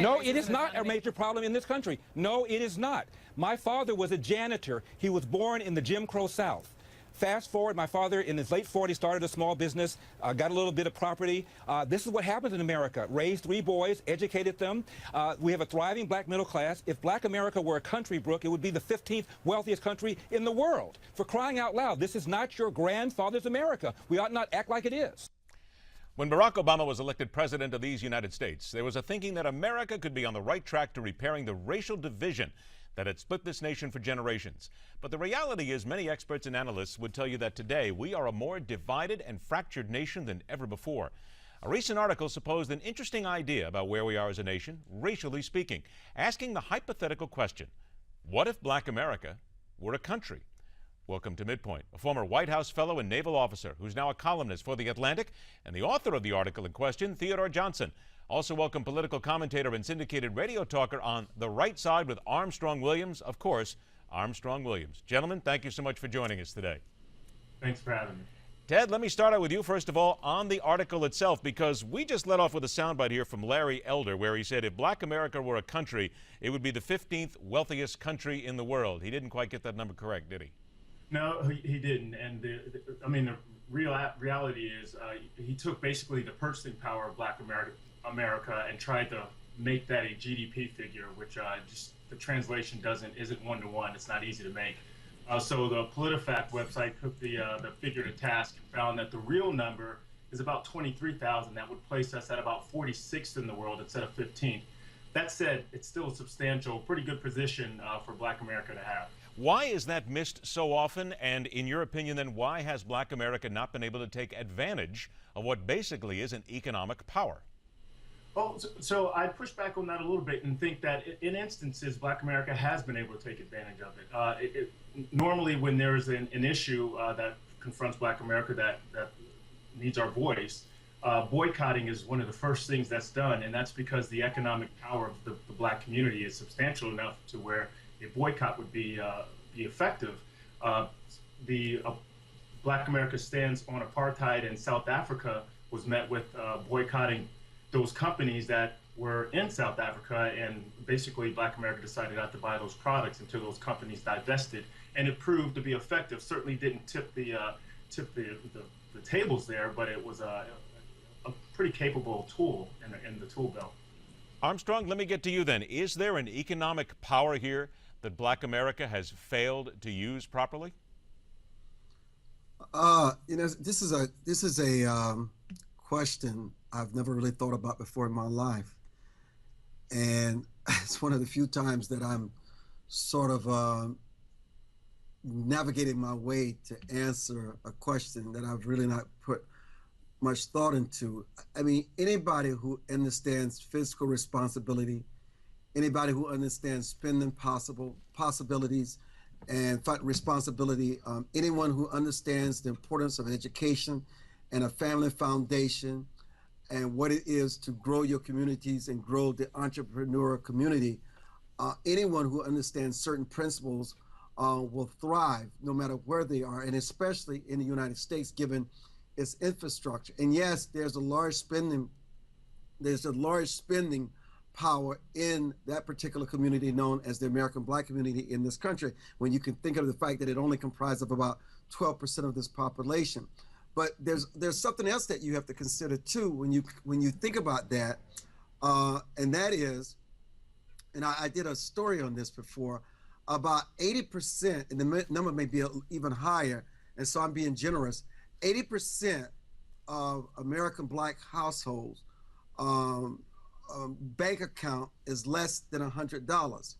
No, it is not a major problem in this country. No, it is not. My father was a janitor. He was born in the Jim Crow South. Fast forward, my father in his late 40s started a small business, got a little bit of property. This is what happens in America. Raised 3 boys, educated them. We have a thriving black middle class. If black America were a country, Brooke, it would be the 15th wealthiest country in the world. For crying out loud, this is not your grandfather's America. We ought not act like it is. When Barack Obama was elected president of these United States, there was a thinking that America could be on the right track to repairing the racial division that had split this nation for generations. But the reality is many experts and analysts would tell you that today we are a more divided and fractured nation than ever before. A recent article supposed an interesting idea about where we are as a nation, racially speaking, asking the hypothetical question, what if black America were a country? Welcome to Midpoint, a former White House fellow and naval officer who's now a columnist for The Atlantic and the author of the article in question, Theodore Johnson. Also welcome political commentator and syndicated radio talker on the right side with Armstrong Williams, of course, Armstrong Williams. Gentlemen, thank you so much for joining us today. Thanks for having me. Ted, let me start out with you, first of all, on the article itself, because we just let off with a soundbite here from Larry Elder, where he said if black America were a country, it would be the 15th wealthiest country in the world. He didn't quite get that number correct, did he? No, he didn't. And the reality is he took basically the purchasing power of black America and tried to make that a GDP figure, which just the translation isn't one-to-one. It's not easy to make. So the PolitiFact website took the figure to task and found that the real number is about 23,000. That would place us at about 46th in the world instead of 15th. That said, it's still a substantial, pretty good position for black America to have. Why is that missed so often? And in your opinion, then, why has black America not been able to take advantage of what basically is an economic power? Oh, so I push back on that a little bit and think that in instances, black America has been able to take advantage of it. Normally, when there is an issue that confronts black America that needs our voice, boycotting is one of the first things that's done, and that's because the economic power of the black community is substantial enough to where a boycott would be effective. Black America stance on apartheid in South Africa was met with boycotting those companies that were in South Africa, and basically black America decided not to buy those products until those companies divested, and it proved to be effective. Certainly didn't tip the tables there, but it was a pretty capable tool in the tool belt. Armstrong, let me get to you then. Is there an economic power here that black America has failed to use properly? This is a question I've never really thought about before in my life, and it's one of the few times that I'm sort of navigating my way to answer a question that I've really not put much thought into. I mean, anybody who understands fiscal responsibility, anybody who understands spending possibilities and responsibility, anyone who understands the importance of education and a family foundation and what it is to grow your communities and grow the entrepreneur community, anyone who understands certain principles will thrive no matter where they are, and especially in the United States, given its infrastructure. And yes, there's a large spending power in that particular community known as the American Black community in this country, when you can think of the fact that it only comprises of about 12% of this population. But there's something else that you have to consider too when you think about that, and that is, and I did a story on this before, about 80%, and the number may be even higher, and so I'm being generous, 80% of American Black households bank account is less than $100.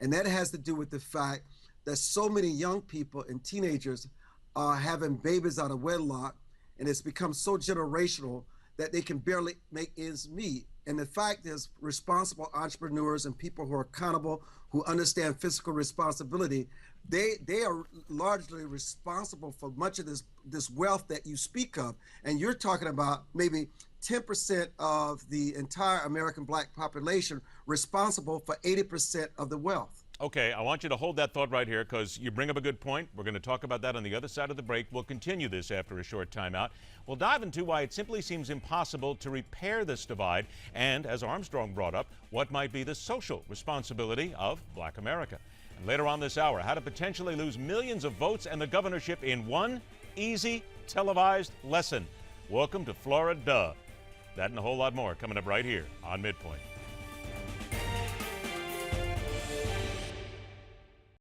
And that has to do with the fact that so many young people and teenagers are having babies out of wedlock, and it's become so generational that they can barely make ends meet. And the fact is, responsible entrepreneurs and people who are accountable, who understand fiscal responsibility, they are largely responsible for much of this wealth that you speak of. And you're talking about maybe 10% of the entire American Black population responsible for 80% of the wealth. Okay, I want you to hold that thought right here because you bring up a good point. We're going to talk about that on the other side of the break. We'll continue this after a short timeout. We'll dive into why it simply seems impossible to repair this divide and, as Armstrong brought up, what might be the social responsibility of Black America. And later on this hour, how to potentially lose millions of votes and the governorship in one easy televised lesson. Welcome to Florida. That and a whole lot more coming up right here on Midpoint.